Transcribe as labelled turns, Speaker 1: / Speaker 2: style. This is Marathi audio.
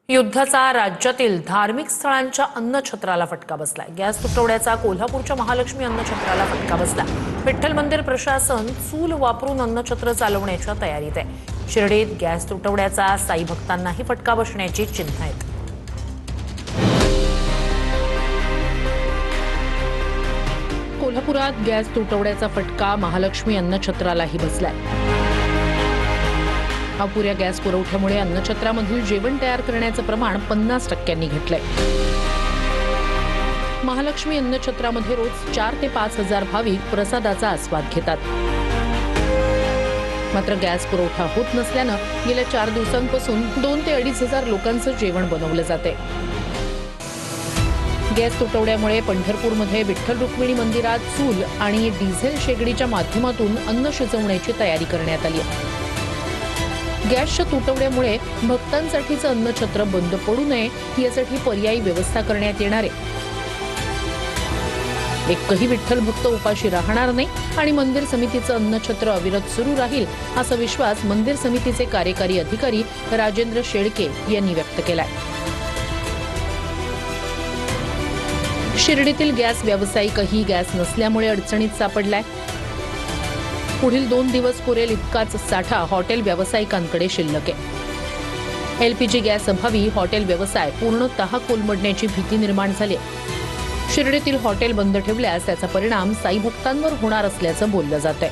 Speaker 1: युद्धाचा राज्यातील धार्मिक स्थळांच्या अन्नछत्राला फटका बसलाय। गॅस तुटवड्याचा कोल्हापूरच्या महालक्ष्मी अन्नछत्राला फटका बसला। विठ्ठल मंदिर प्रशासन चूल वापरून अन्नछत्र चालवण्याच्या तयारीत आहे। शिर्डीत गॅस तुटवड्याचा साई भक्तांनाही फटका बसण्याची चिन्ह आहेत। कोल्हापुरात गॅस तुटवड्याचा फटका महालक्ष्मी अन्नछत्रालाही बसलाय। अपुऱ्या गॅस पुरवठ्यामुळे अन्नछत्रामधील जेवण तयार करण्याचं प्रमाण 50%नी घटलंय। महालक्ष्मी अन्नछत्रामध्ये रोज 4 ते 5 हजार भाविक प्रसादाचा आस्वाद घेतात। मात्र गॅस पुरवठा होत नसल्यानं गेल्या 4 दिवसांपासून 2 ते 2.5 हजार लोकांचं जेवण बनवलं जातंय। गॅस तुटवड्यामुळे पंढरपूरमध्ये विठ्ठल रुक्मिणी मंदिरात चूल आणि डिझेल शेगडीच्या माध्यमातून अन्न शिजवण्याची तयारी करण्यात आली आहे। गॅसच्या तुटवड्यामुळे भक्तांसाठीचं अन्नछत्र बंद पडू नये यासाठी पर्यायी व्यवस्था करण्यात येणार आहे। एकही विठ्ठल भक्त उपाशी राहणार नाही आणि मंदिर समितीचं अन्नछत्र अविरत सुरू राहील असा विश्वास मंदिर समितीचे कार्यकारी अधिकारी राजेंद्र शेळके यांनी व्यक्त केलाय। शिर्डीतील गॅस व्यावसायिकही गॅस नसल्यामुळे अडचणीत सापडलाय। पुढील 2 दिवस पुरेल इतकाच साठा हॉटेल व्यावसायिकांकडे शिल्लक आहे। एलपीजी गॅस अभावी हॉटेल व्यवसाय पूर्णतः कोलमडण्याची भीती निर्माण झाली आहे। शिर्डीतील हॉटेल बंद ठेवल्यास त्याचा परिणाम साई भक्तांवर होणार असल्याचं बोललं जातंय।